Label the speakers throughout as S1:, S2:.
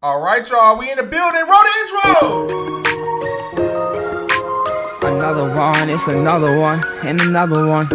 S1: All right, y'all. We in the building. Roll the intro.
S2: Another one, it's another one, and another one.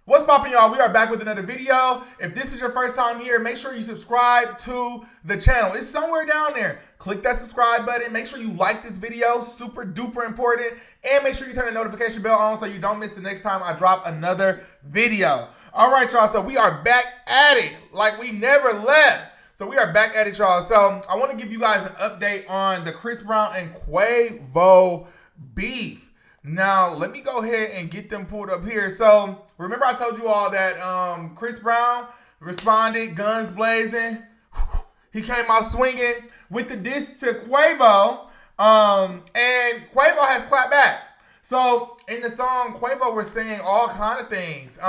S1: What's poppin', y'all? We are back with another video. If this is your first time here, make sure you subscribe to the channel. It's somewhere down there. Click that subscribe button. Make sure you like this video. Super duper important. And make sure you turn the notification bell on so you don't miss the next time I drop another video. All right, y'all. So we are back at it like we never left. So we are back at it, y'all. So I want to give you guys an update on the Chris Brown and Quavo beef. Now, let me go ahead and get them pulled up here. So, remember I told you all that Chris Brown responded, guns blazing. He came out swinging with the diss to Quavo. And Quavo has clapped back. So, in the song, Quavo was saying all kind of things.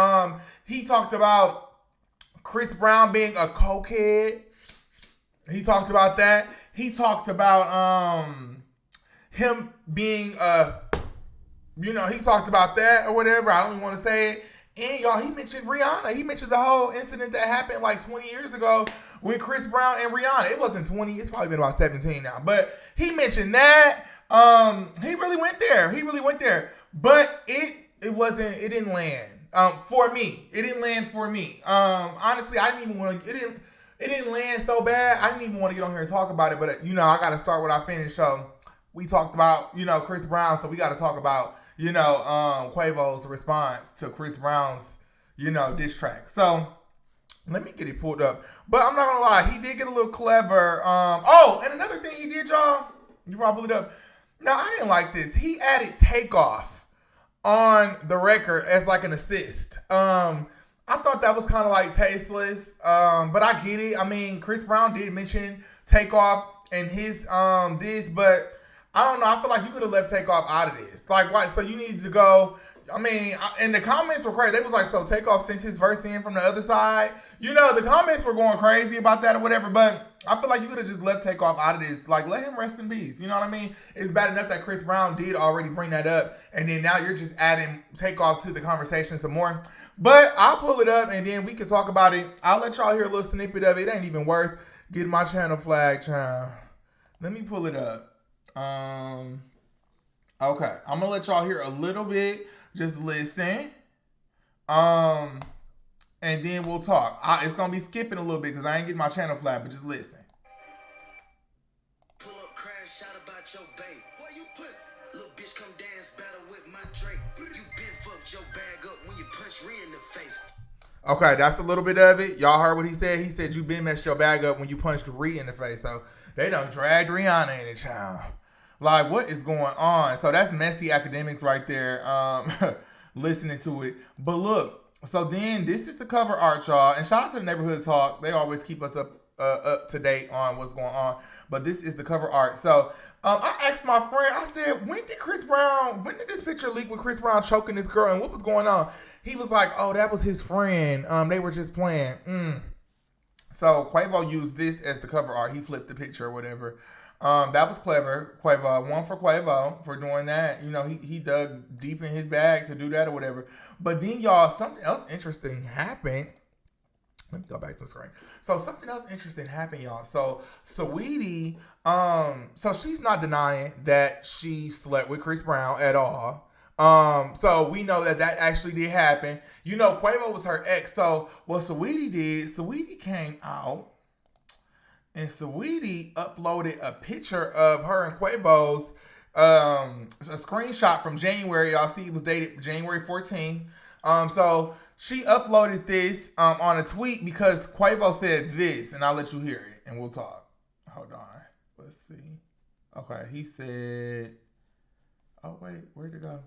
S1: He talked about Chris Brown being a cokehead. He talked about that. He talked about him being a... he talked about that or whatever. I don't even want to say it. And y'all, he mentioned Rihanna. He mentioned the whole incident that happened like 20 years ago with Chris Brown and Rihanna. It wasn't 20. It's probably been about 17 now. But he mentioned that. He really went there. He really went there. But it didn't land for me. It didn't land for me. Honestly, I didn't even want to. It didn't land so bad. I didn't even want to get on here and talk about it. But I got to start what I finished. So we talked about Chris Brown. So we got to talk about Quavo's response to Chris Brown's, diss track. So let me get it pulled up. But I'm not gonna lie, he did get a little clever. And another thing he did, y'all, you probably pulled it up. Now I didn't like this. He added Takeoff on the record as like an assist. I thought that was kind of like tasteless. But I get it. I mean, Chris Brown did mention Takeoff in his diss, but I don't know. I feel like you could have left Takeoff out of this. Like, why? So you need to go. I mean, and the comments were crazy. They was like, so Takeoff sent his verse in from the other side. The comments were going crazy about that or whatever. But I feel like you could have just left Takeoff out of this. Like, let him rest in peace. You know what I mean? It's bad enough that Chris Brown did already bring that up. And then now you're just adding Takeoff to the conversation some more. But I'll pull it up and then we can talk about it. I'll let y'all hear a little snippet of it. It ain't even worth getting my channel flagged, child. Let me pull it up. Okay, I'm gonna let y'all hear a little bit. Just listen. And then we'll talk. It's gonna be skipping a little bit because I ain't getting my channel flat, but just listen.
S3: Pull up, crash, shout about your babe. Why you pussy? Little bitch come dance battle with my Drake. You been fucked your bag up when you punch Ree in the face.
S1: Okay, that's a little bit of it. Y'all heard what he said. He said you been messed your bag up when you punched Ree in the face. So they done dragged Rihanna in the child. Like, what is going on? So that's messy academics right there, listening to it. But look, so then this is the cover art, y'all. And shout out to the Neighborhood Talk. They always keep us up to date on what's going on. But this is the cover art. So I asked my friend, I said, when did this picture leak with Chris Brown choking this girl and what was going on? He was like, oh, that was his friend. They were just playing. So Quavo used this as the cover art. He flipped the picture or whatever. That was clever. Quavo, one for Quavo for doing that. He dug deep in his bag to do that or whatever. But then, y'all, something else interesting happened. Let me go back to the screen. So something else interesting happened, y'all. So Saweetie, so she's not denying that she slept with Chris Brown at all. So we know that actually did happen. Quavo was her ex. So what Saweetie did, Saweetie came out. And Saweetie uploaded a picture of her and Quavo's, a screenshot from January. Y'all see it was dated January 14th. So she uploaded this on a tweet because Quavo said this. And I'll let you hear it and we'll talk. Hold on. Let's see. Okay, he said... Oh, wait. Where'd it go?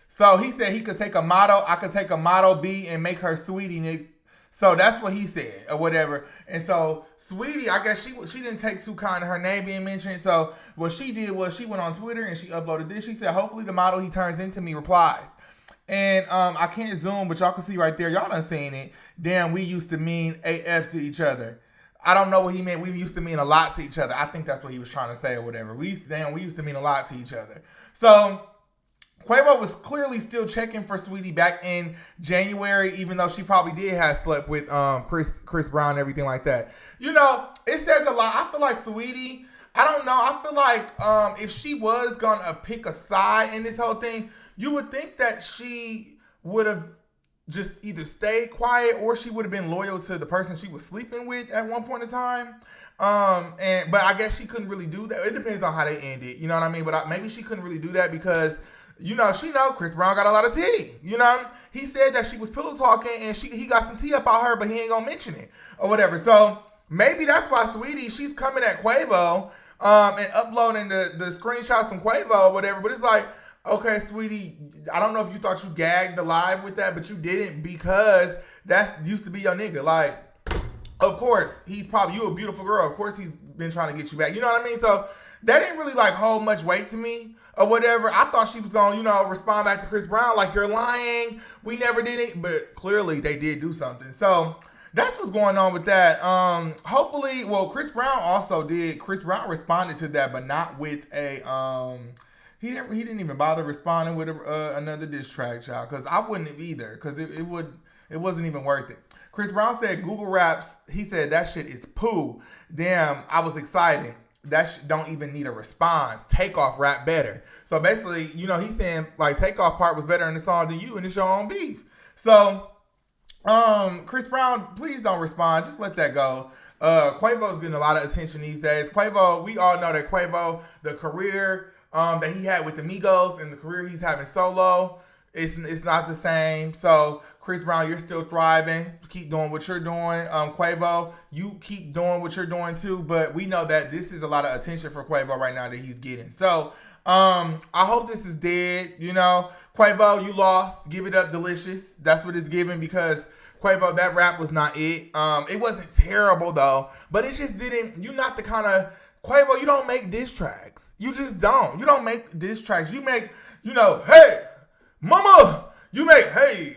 S1: So he said he could take a model. I could take a Model B and make her Sweetie, Nick. So that's what he said or whatever. And so Sweetie, I guess she didn't take too kind of her name being mentioned. So what she did was she went on Twitter and she uploaded this. She said, hopefully the model he turns into me replies. And I can't zoom, but y'all can see right there. Y'all done seen it. Damn, we used to mean AF to each other. I don't know what he meant. We used to mean a lot to each other. I think that's what he was trying to say or whatever. We used to mean a lot to each other. So Quavo was clearly still checking for Sweetie back in January, even though she probably did have slept with Chris Brown and everything like that. You know, it says a lot. I feel like Sweetie, I don't know. I feel like if she was gonna pick a side in this whole thing, you would think that she would have just either stayed quiet or she would have been loyal to the person she was sleeping with at one point in time. But I guess she couldn't really do that. It depends on how they end it. You know what I mean? But maybe she couldn't really do that because, you know, Chris Brown got a lot of tea. You know, he said that she was pillow talking and he got some tea about her, but he ain't gonna mention it or whatever. So maybe that's why Sweetie, she's coming at Quavo and uploading the screenshots from Quavo or whatever. But it's like, okay, Sweetie, I don't know if you thought you gagged the live with that, but you didn't because that used to be your nigga. Like, of course, he's probably, you a beautiful girl. Of course, he's been trying to get you back. You know what I mean? So that didn't really like hold much weight to me or whatever. I thought she was going to, you know, respond back to Chris Brown like, you're lying. We never did it. But clearly they did do something. So that's what's going on with that. Hopefully, well, Chris Brown also did. Chris Brown responded to that, but not with a, he didn't even bother responding with another diss track, child. Because I wouldn't have either. Because it wasn't even worth it. Chris Brown said Google Raps, he said that shit is poo. Damn, I was excited. That don't even need a response. Takeoff rap better. So basically, you know, he's saying like Takeoff part was better in the song than you and it's your own beef. So, Chris Brown, please don't respond. Just let that go. Quavo's getting a lot of attention these days. Quavo, we all know that Quavo, the career that he had with the Migos and the career he's having solo, it's not the same. So Chris Brown, you're still thriving. Keep doing what you're doing. Quavo, you keep doing what you're doing too. But we know that this is a lot of attention for Quavo right now that he's getting. So I hope this is dead. You know, Quavo, you lost. Give it up, delicious. That's what it's giving because Quavo, that rap was not it. It wasn't terrible though, but it just didn't. You're not the kind of Quavo. You don't make diss tracks. You just don't. You don't make diss tracks. You make, you know, hey, mama. You make, hey.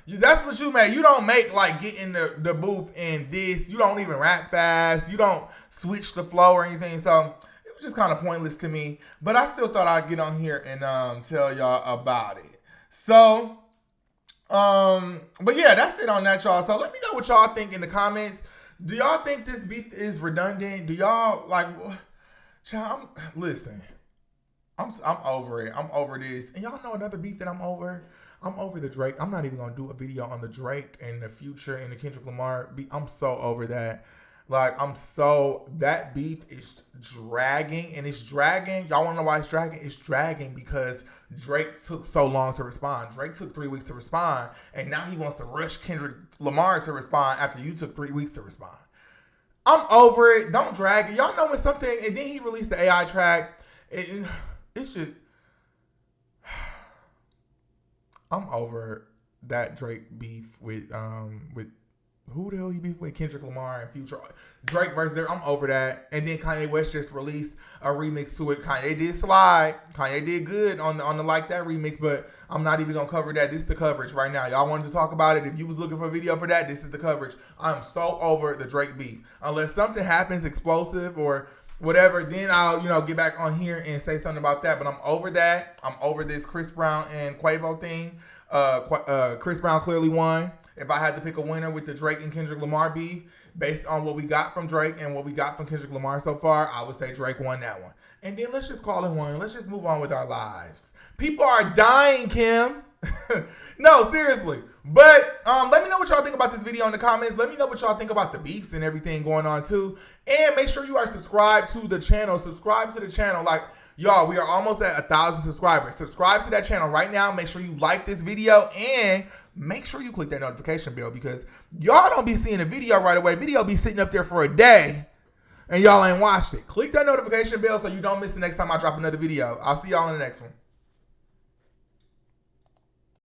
S1: That's what you make. You don't make like get in the booth and diss. You don't even rap fast. You don't switch the flow or anything. So it was just kind of pointless to me. But I still thought I'd get on here and tell y'all about it. So, but yeah, that's it on that, y'all. So let me know what y'all think in the comments. Do y'all think this beef is redundant? Do y'all like? Child, listen. I'm over it. I'm over this. And y'all know another beef that I'm over. I'm over the Drake. I'm not even going to do a video on the Drake and the Future and the Kendrick Lamar beef. I'm so over that. Like, that beef is dragging and it's dragging. Y'all want to know why it's dragging? It's dragging because Drake took so long to respond. Drake took 3 weeks to respond. And now he wants to rush Kendrick Lamar to respond after you took 3 weeks to respond. I'm over it. Don't drag it. Y'all know when something, and then he released the AI track. It's just, I'm over that Drake beef with who the hell he beef with? Kendrick Lamar and Future. Drake versus there. I'm over that. And then Kanye West just released a remix to it. Kanye did slide. Kanye did good on the Like That remix, but I'm not even gonna cover that. This is the coverage right now. Y'all wanted to talk about it. If you was looking for a video for that, this is the coverage. I'm so over the Drake beef. Unless something happens explosive or whatever, then I'll, you know, get back on here and say something about that. But I'm over that. I'm over this Chris Brown and Quavo thing. Chris Brown clearly won. If I had to pick a winner with the Drake and Kendrick Lamar beef, based on what we got from Drake and what we got from Kendrick Lamar so far, I would say Drake won that one. And then let's just call it one. Let's just move on with our lives. People are dying, Kim. No, seriously. But let me know what y'all think about this video in the comments. Let me know what y'all think about the beefs and everything going on too. And make sure you are subscribed to the channel. Subscribe to the channel. Like, y'all, we are almost at 1,000 subscribers. Subscribe to that channel right now. Make sure you like this video and make sure you click that notification bell because y'all don't be seeing a video right away. Video be sitting up there for a day and y'all ain't watched it. Click that notification bell so you don't miss the next time I drop another video. I'll see y'all in the next one.